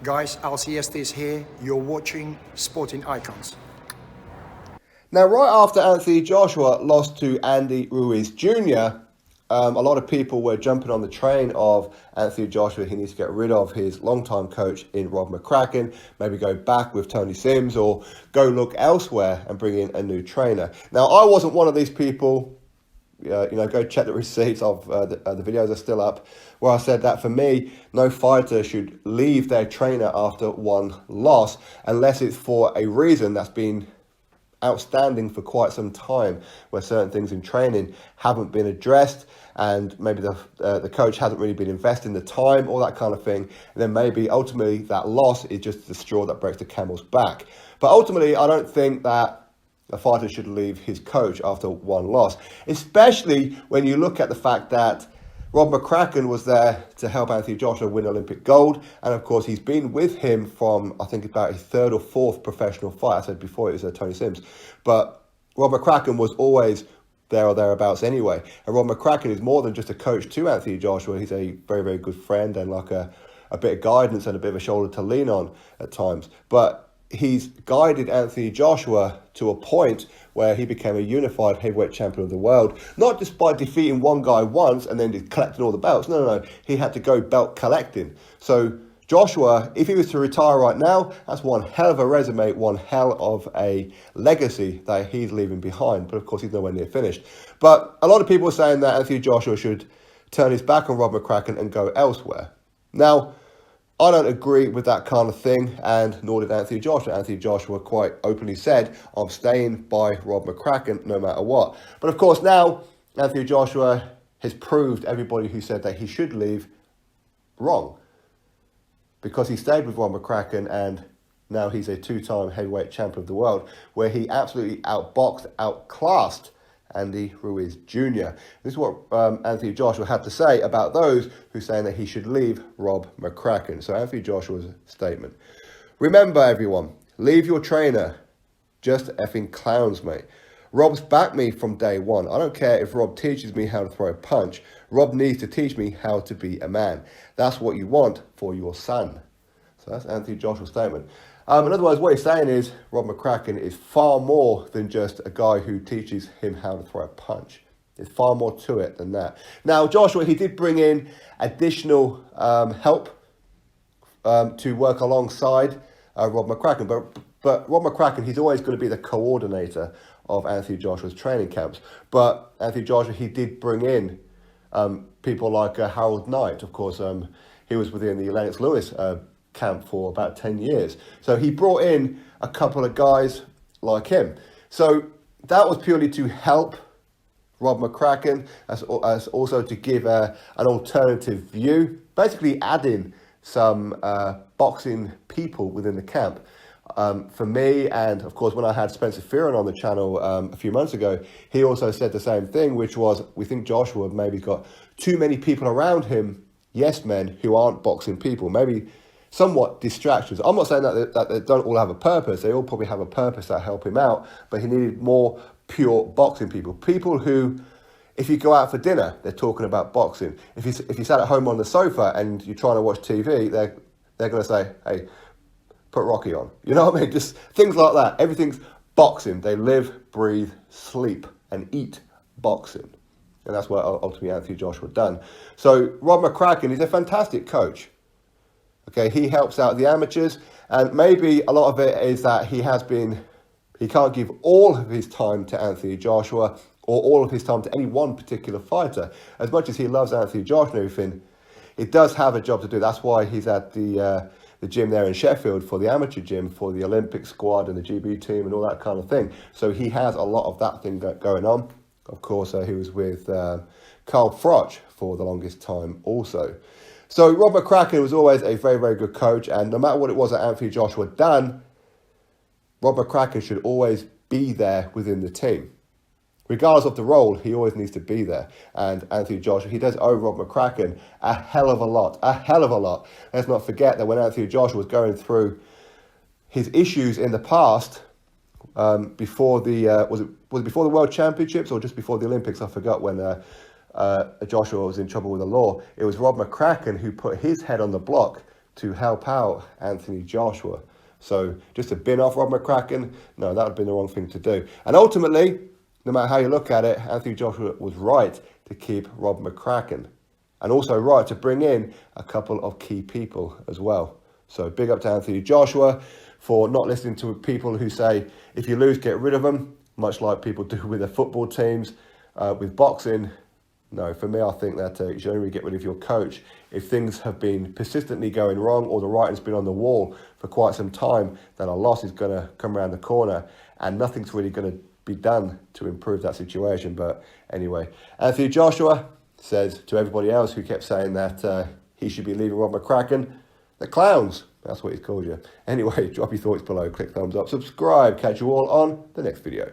Guys, LCST is here. You're watching Sporting Icons. Now, right after Anthony Joshua lost to Andy Ruiz Jr., a lot of people were jumping on the train of Anthony Joshua. He needs to get rid of his longtime coach in Rob McCracken, maybe go back with Tony Sims or go look elsewhere and bring in a new trainer. Now, I wasn't one of these people. Go check the receipts of the videos are still up, where I said that for me, no fighter should leave their trainer after one loss unless it's for a reason that's been outstanding for quite some time, where certain things in training haven't been addressed and maybe the coach hasn't really been investing the time, all that kind of thing. And then maybe ultimately that loss is just the straw that breaks the camel's back. But ultimately, I don't think that a fighter should leave his coach after one loss, especially when you look at the fact that Rob McCracken was there to help Anthony Joshua win Olympic gold. And of course, he's been with him from, I think, about his third or fourth professional fight. I said before it was Tony Sims. But Rob McCracken was always there or thereabouts anyway. And Rob McCracken is more than just a coach to Anthony Joshua. He's a very, very good friend and like a bit of guidance and a bit of a shoulder to lean on at times. But he's guided Anthony Joshua to a point where he became a unified heavyweight champion of the world, not just by defeating one guy once and then collecting all the belts. No. He had to go belt collecting. So Joshua, if he was to retire right now, that's one hell of a resume, one hell of a legacy that he's leaving behind. But of course, he's nowhere near finished. But a lot of people are saying that Anthony Joshua should turn his back on Rob McCracken and go elsewhere. Now, I don't agree with that kind of thing, and nor did Anthony Joshua. Anthony Joshua quite openly said, I'm staying by Rob McCracken no matter what. But of course now, Anthony Joshua has proved everybody who said that he should leave wrong. Because he stayed with Rob McCracken and now he's a two-time heavyweight champion of the world, where he absolutely outboxed, outclassed Andy Ruiz Jr. This is what Anthony Joshua had to say about those who are saying that he should leave Rob McCracken. So Anthony Joshua's statement. Remember, everyone, leave your trainer. Just effing clowns, mate. Rob's backed me from day one. I don't care if Rob teaches me how to throw a punch. Rob needs to teach me how to be a man. That's what you want for your son. So that's Anthony Joshua's statement. In other words, what he's saying is Rob McCracken is far more than just a guy who teaches him how to throw a punch. There's far more to it than that. Now, Joshua, he did bring in additional help to work alongside Rob McCracken. But Rob McCracken, he's always going to be the coordinator of Anthony Joshua's training camps. But Anthony Joshua, he did bring in people like Harold Knight. Of course, he was within the Lennox Lewis camp for about 10 years. So he brought in a couple of guys like him. So that was purely to help Rob McCracken, as also to give an alternative view, basically adding some boxing people within the camp. For me, and of course when I had Spencer Fearon on the channel a few months ago, he also said the same thing, which was, we think Joshua maybe got too many people around him, yes men, who aren't boxing people, maybe somewhat distractions. I'm not saying that they don't all have a purpose. They all probably have a purpose that help him out, but he needed more pure boxing people. People who, if you go out for dinner, they're talking about boxing. If you sat at home on the sofa and you're trying to watch TV, they're going to say, hey, put Rocky on. You know what I mean? Just things like that. Everything's boxing. They live, breathe, sleep, and eat boxing. And that's what ultimately Anthony Joshua done. So Rob McCracken is a fantastic coach. Okay, he helps out the amateurs, and maybe a lot of it is that he can't give all of his time to Anthony Joshua or all of his time to any one particular fighter. As much as he loves Anthony Joshua and everything, it does have a job to do. That's why he's at the gym there in Sheffield, for the amateur gym, for the Olympic squad and the GB team and all that kind of thing. So he has a lot of that thing going on. Of course, he was with Carl Froch for the longest time also. So Rob McCracken was always a very, very good coach, and no matter what it was that Anthony Joshua done, Rob McCracken should always be there within the team. Regardless of the role, he always needs to be there. And Anthony Joshua, he does owe Rob McCracken a hell of a lot. Let's not forget that when Anthony Joshua was going through his issues in the past, before the was it before the World Championships or just before the Olympics? I forgot when Joshua was in trouble with the law. It was Rob McCracken who put his head on the block to help out Anthony Joshua. So just to bin off Rob McCracken, no, that would have been the wrong thing to do. And ultimately, no matter how you look at it, Anthony Joshua was right to keep Rob McCracken. And also right to bring in a couple of key people as well. So big up to Anthony Joshua for not listening to people who say, if you lose, get rid of them, much like people do with their football teams. With boxing, no, for me, I think that you should only get rid of your coach if things have been persistently going wrong or the writing's been on the wall for quite some time, that a loss is going to come around the corner and nothing's really going to be done to improve that situation. But anyway, Anthony Joshua says to everybody else who kept saying that he should be leaving Rob McCracken, the clowns. That's what he's called you. Anyway, drop your thoughts below, click thumbs up, subscribe. Catch you all on the next video.